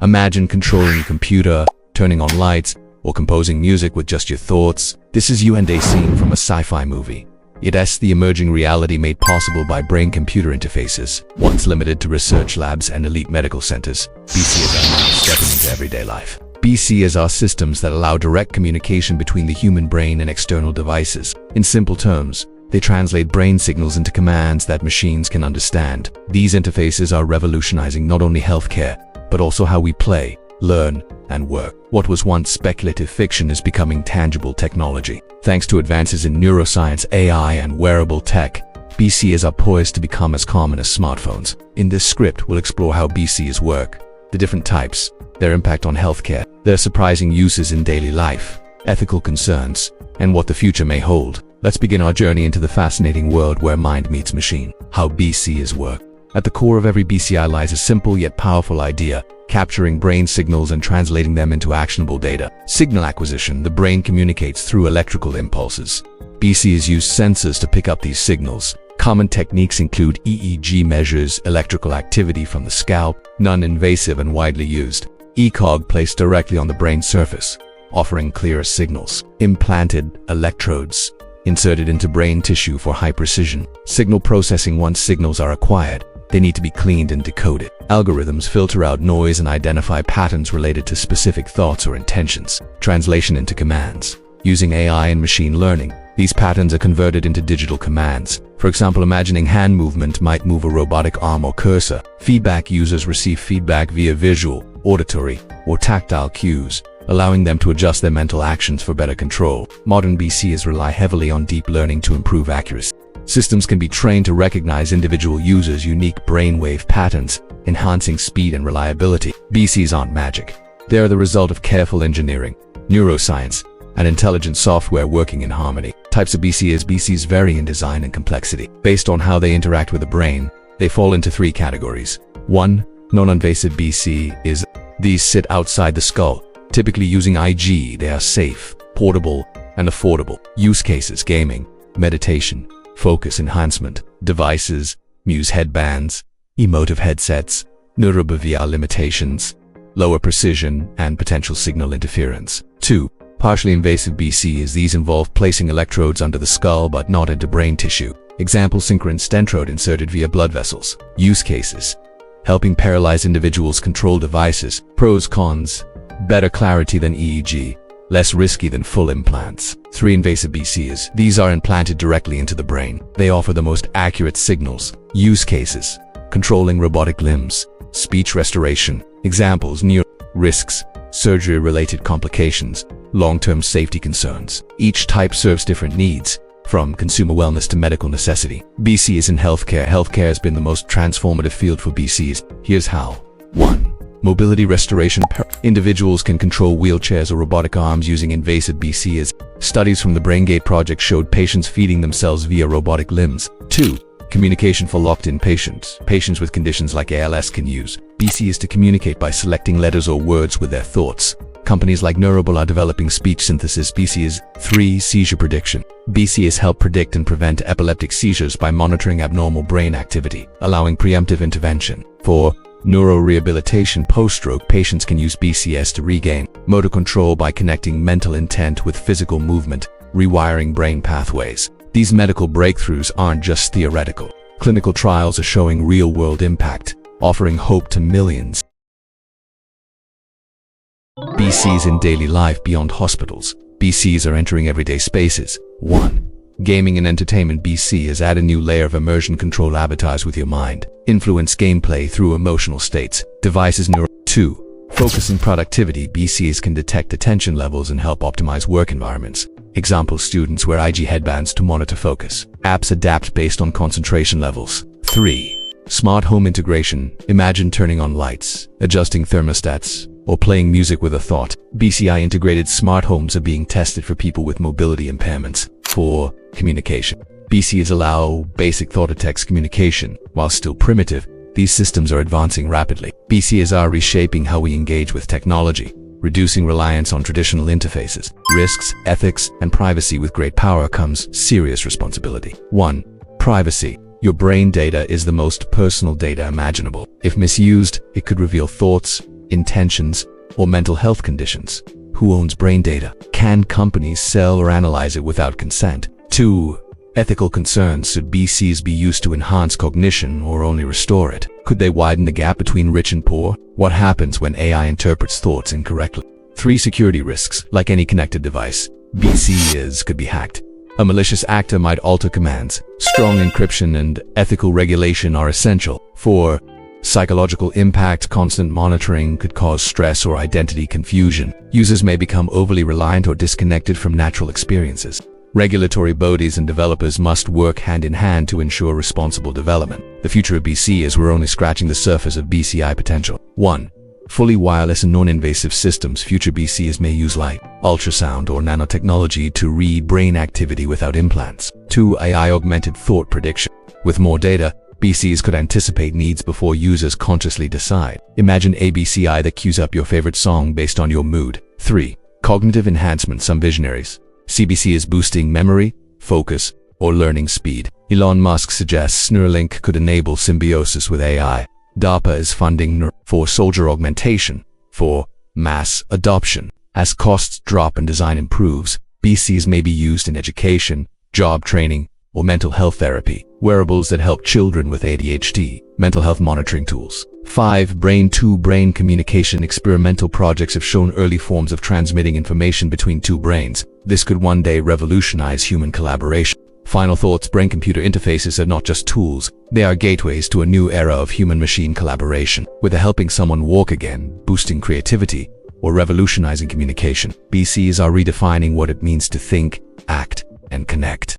Imagine controlling a computer, turning on lights, or composing music with just your thoughts. This is a scene from a sci-fi movie. It's the emerging reality made possible by brain-computer interfaces. Once limited to research labs and elite medical centers, BCIs are now stepping into everyday life. BCIs are systems that allow direct communication between the human brain and external devices. In simple terms, they translate brain signals into commands that machines can understand. These interfaces are revolutionizing not only healthcare, but also how we play, learn, and work. What was once speculative fiction is becoming tangible technology. Thanks to advances in neuroscience, AI, and wearable tech, BCIs are poised to become as common as smartphones. In this script, we'll explore how BCIs work, the different types, their impact on healthcare, their surprising uses in daily life, ethical concerns, and what the future may hold. Let's begin our journey into the fascinating world where mind meets machine. How BCIs work. At the core of every BCI lies a simple yet powerful idea: capturing brain signals and translating them into actionable data. Signal acquisition: the brain communicates through electrical impulses. BCIs use sensors to pick up these signals. Common techniques include EEG measures, electrical activity from the scalp, non-invasive and widely used. ECOG placed directly on the brain surface, offering clearer signals. Implanted electrodes inserted into brain tissue for high precision. Signal processing: once signals are acquired, they need to be cleaned and decoded. Algorithms filter out noise and identify patterns related to specific thoughts or intentions. Translation into commands. Using AI and machine learning, these patterns are converted into digital commands. For example, imagining hand movement might move a robotic arm or cursor. Feedback: users receive feedback via visual, auditory, or tactile cues, allowing them to adjust their mental actions for better control. Modern BCIs rely heavily on deep learning to improve accuracy. Systems can be trained to recognize individual users' unique brainwave patterns, enhancing speed and reliability. BCIs aren't magic. They are the result of careful engineering, neuroscience, and intelligent software working in harmony. Types of BCIs. BCIs vary in design and complexity. Based on how they interact with the brain, they fall into three categories. 1. Non-invasive BCIs. These sit outside the skull, typically using IG. They are safe, portable, and affordable. Use cases: gaming, meditation, focus enhancement, devices, Muse headbands, emotive headsets, neurobehavioral limitations, lower precision, and potential signal interference. 2. Partially invasive BCIs. These involve placing electrodes under the skull but not into brain tissue. Example: synchronous stentrode inserted via blood vessels. Use cases: helping paralyzed individuals control devices. Pros, cons: better clarity than EEG, less risky than full implants. 3. Invasive BCIs. These are implanted directly into the brain. They offer the most accurate signals. Use cases: controlling robotic limbs, speech restoration. Examples: risks: surgery-related complications, long-term safety concerns. Each type serves different needs, from consumer wellness to medical necessity. BCIs in healthcare. Healthcare has been the most transformative field for BCIs. Here's how. 1. Mobility restoration. Individuals can control wheelchairs or robotic arms using invasive BCIs. Studies from the BrainGate project showed patients feeding themselves via robotic limbs. 2. Communication for locked-in patients. Patients with conditions like ALS can use BCIs to communicate by selecting letters or words with their thoughts. Companies like Neuralink are developing speech synthesis BCIs. 3. Seizure prediction. BCIs help predict and prevent epileptic seizures by monitoring abnormal brain activity, allowing preemptive intervention. 4. Neurorehabilitation. Post-stroke patients can use BCIs to regain motor control by connecting mental intent with physical movement, rewiring brain pathways. These medical breakthroughs aren't just theoretical. Clinical trials are showing real-world impact, offering hope to millions. BCIs in daily life beyond hospitals. BCIs are entering everyday spaces. 1. Gaming and entertainment. BCIs add a new layer of immersion. Control avatars with your mind, influence gameplay through emotional states. Devices. 2. Focus and productivity. BCIs can detect attention levels and help optimize work environments. Example: students wear IG headbands to monitor focus. Apps adapt based on concentration levels. 3. Smart home integration. Imagine turning on lights, adjusting thermostats, or playing music with a thought. BCI integrated smart homes are being tested for people with mobility impairments. 4. Communication. BCIs allow basic thought-to-text communication. While still primitive, these systems are advancing rapidly. BCIs are reshaping how we engage with technology, reducing reliance on traditional interfaces. Risks, ethics, and privacy. With great power comes serious responsibility. 1. Privacy. Your brain data is the most personal data imaginable. If misused, it could reveal thoughts, intentions, or mental health conditions. Who owns brain data? Can companies sell or analyze it without consent? 2. Ethical concerns. Should BCs be used to enhance cognition or only restore it? Could they widen the gap between rich and poor? What happens when AI interprets thoughts incorrectly? 3. Security risks. Like any connected device, BCIs could be hacked. A malicious actor might alter commands. Strong encryption and ethical regulation are essential. 4. Psychological impact. Constant monitoring could cause stress or identity confusion. Users may become overly reliant or disconnected from natural experiences. Regulatory bodies and developers must work hand in hand to ensure responsible development. The future of BC is we're only scratching the surface of BCI potential. 1. Fully wireless and non-invasive systems. Future BCs may use light, ultrasound, or nanotechnology to read brain activity without implants. 2. AI-augmented thought prediction. With more data, BCs could anticipate needs before users consciously decide. Imagine a BCI that queues up your favorite song based on your mood. 3. Cognitive enhancement. Some visionaries see BC as boosting memory, focus, or learning speed. Elon Musk suggests Neuralink could enable symbiosis with AI. DARPA is funding for soldier augmentation, for mass adoption. As costs drop and design improves, BCs may be used in education, job training, or mental health therapy. Wearables that help children with ADHD. Mental health monitoring tools. 5. Brain-to-brain communication. Experimental projects have shown early forms of transmitting information between two brains. This could one day revolutionize human collaboration. Final thoughts. Brain-computer interfaces are not just tools. They are gateways to a new era of human-machine collaboration. Whether helping someone walk again, boosting creativity, or revolutionizing communication, BCs are redefining what it means to think, act, and connect.